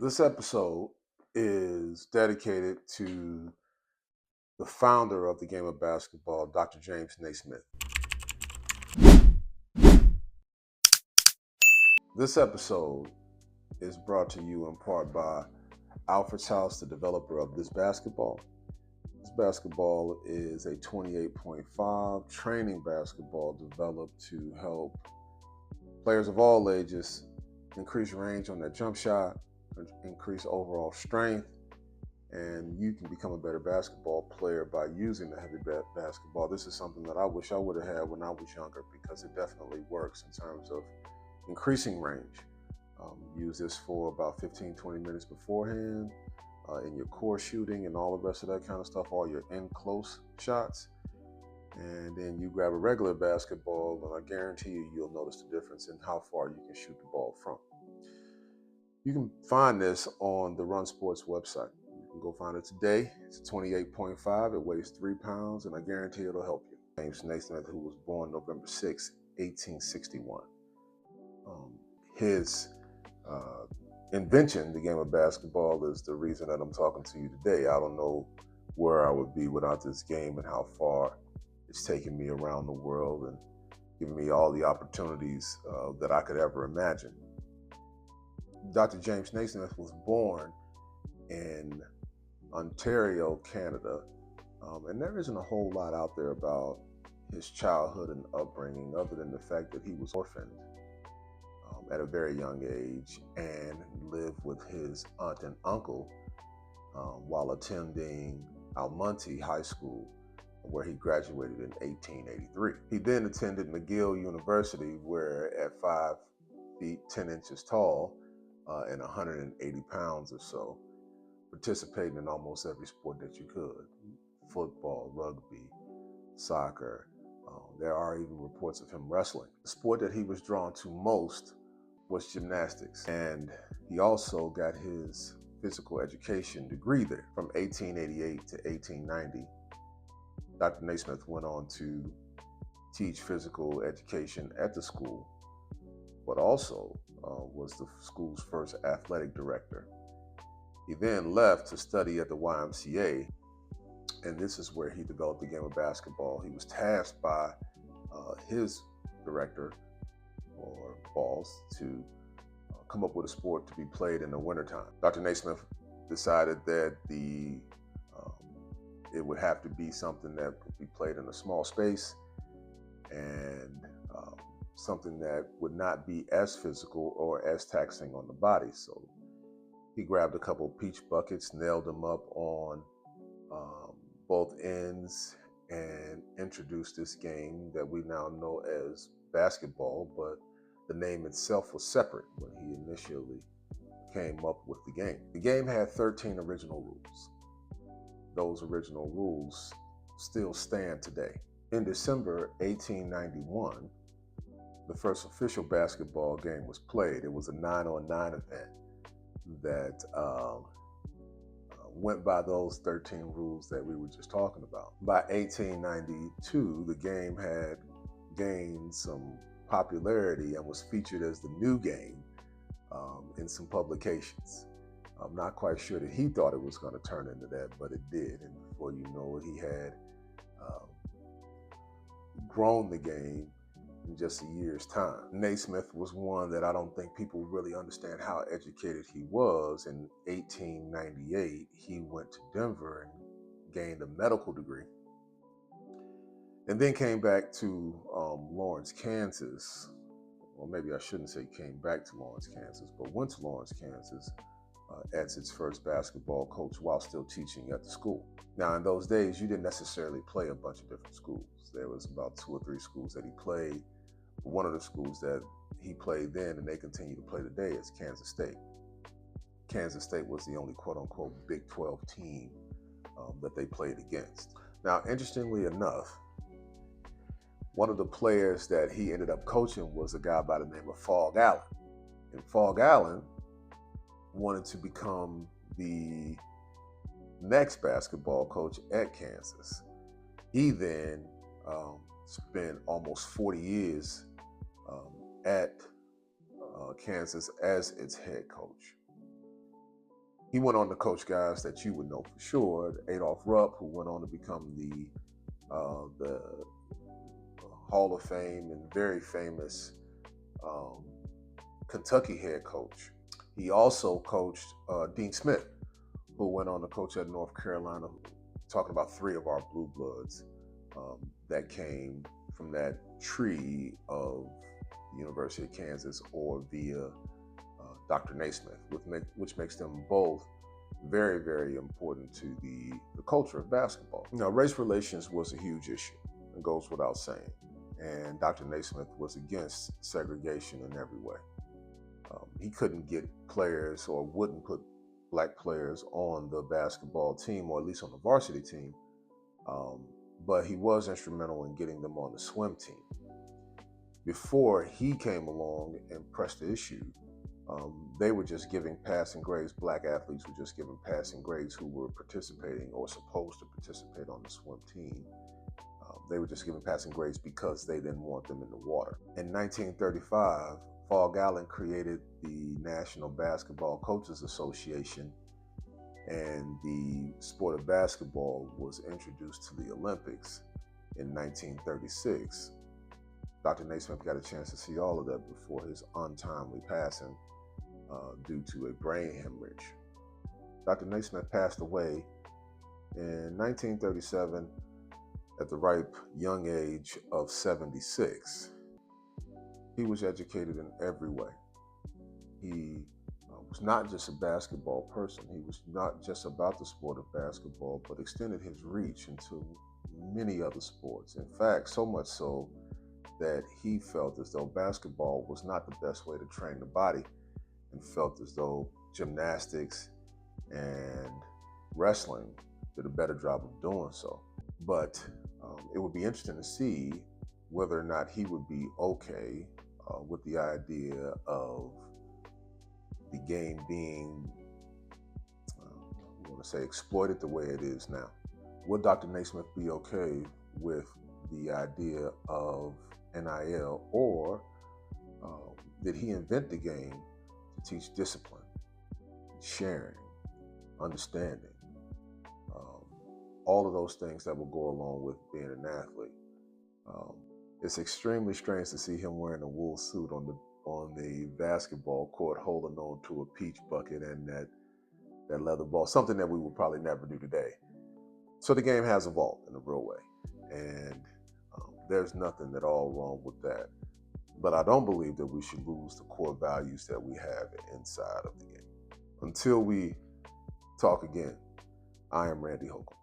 This episode is dedicated to the founder of the game of basketball, Dr. James Naismith. This episode is brought to you in part by Alfred's House, the developer of this basketball. This basketball is a 28.5 training basketball developed to help players of all ages increase range on their jump shot, increase overall strength, and you can become a better basketball player by using the heavy basketball. This is something that I wish I would have had when I was younger because it definitely works in terms of increasing range. Use this for about 15-20 minutes beforehand in your core shooting and all the rest of that kind of stuff, all your in-close shots. And then you grab a regular basketball, and I guarantee you'll notice the difference in how far you can shoot the ball from. You can find this on the Run Sports website. You can go find it today. It's 28.5. It weighs 3 pounds, and I guarantee it'll help you. James Naismith, who was born November 6, 1861. His invention, the game of basketball, is the reason that I'm talking to you today. I don't know where I would be without this game and how far it's taken me around the world and given me all the opportunities that I could ever imagine. Dr. James Naismith was born in Ontario, Canada, and there isn't a whole lot out there about his childhood and upbringing other than the fact that he was orphaned at a very young age and lived with his aunt and uncle while attending Almonte High School, where he graduated in 1883. He then attended McGill University, where at 5 feet 10 inches tall and 180 pounds or so, participating in almost every sport that you could: football, rugby, soccer. There are even reports of him wrestling. The sport that he was drawn to most was gymnastics, and he also got his physical education degree there. From 1888 to 1890, Dr. Naismith went on to teach physical education at the school, but also was the school's first athletic director. He then left to study at the YMCA, and this is where he developed the game of basketball. He was tasked by his director or boss to come up with a sport to be played in the wintertime. Dr. Naismith decided that it would have to be something that could be played in a small space and something that would not be as physical or as taxing on the body. So he grabbed a couple of peach buckets, nailed them up on both ends, and introduced this game that we now know as basketball, but the name itself was separate when he initially came up with the game. The game had 13 original rules. Those original rules still stand today. In December 1891, the first official basketball game was played. It was a 9-on-9 event that went by those 13 rules that we were just talking about. By 1892, the game had gained some popularity and was featured as the new game in some publications. I'm not quite sure that he thought it was going to turn into that, but it did. And before you know it, he had grown the game in just a year's time. Naismith was one that I don't think people really understand how educated he was. In 1898, he went to Denver and gained a medical degree, and then came back to Lawrence, Kansas. Or maybe I shouldn't say came back to Lawrence, Kansas, but went to Lawrence, Kansas as its first basketball coach while still teaching at the school. Now, in those days, you didn't necessarily play a bunch of different schools. There was about 2 or 3 schools that he played. One of the schools that he played then, and they continue to play today, is Kansas State. Kansas State was the only quote-unquote Big 12 team that they played against. Now, interestingly enough, one of the players that he ended up coaching was a guy by the name of Fog Allen. And Fog Allen wanted to become the next basketball coach at Kansas. He then spent almost 40 years at Kansas as its head coach. He went on to coach guys that you would know for sure. Adolph Rupp, who went on to become the Hall of Fame and very famous Kentucky head coach. He also coached Dean Smith, who went on to coach at North Carolina. Talking about three of our blue bloods that came from that tree of the University of Kansas or via Dr. Naismith, which makes them both very, very important to the culture of basketball. Now, race relations was a huge issue. It goes without saying. And Dr. Naismith was against segregation in every way. He couldn't get players or wouldn't put black players on the basketball team, or at least on the varsity team. But he was instrumental in getting them on the swim team. Before he came along and pressed the issue, they were just giving passing grades. Black athletes were just giving passing grades who were participating or supposed to participate on the swim team. They were just giving passing grades because they didn't want them in the water. In 1935, Fog Allen created the National Basketball Coaches Association, and the sport of basketball was introduced to the Olympics in 1936. Dr. Naismith got a chance to see all of that before his untimely passing due to a brain hemorrhage. Dr. Naismith passed away in 1937 at the ripe young age of 76. He was educated in every way. He was not just a basketball person. He was not just about the sport of basketball, but extended his reach into many other sports. In fact, so much so that he felt as though basketball was not the best way to train the body, and felt as though gymnastics and wrestling did a better job of doing so. But it would be interesting to see whether or not he would be okay with the idea of the game being, I want to say, exploited the way it is now. Would Dr. Naismith be okay with the idea of NIL, or did he invent the game to teach discipline, sharing, understanding, all of those things that will go along with being an athlete? It's extremely strange to see him wearing a wool suit on the basketball court, holding on to a peach bucket and that leather ball, something that we would probably never do today. So the game has evolved in a real way, and there's nothing at all wrong with that. But I don't believe that we should lose the core values that we have inside of the game. Until we talk again, I am Randy Holcomb.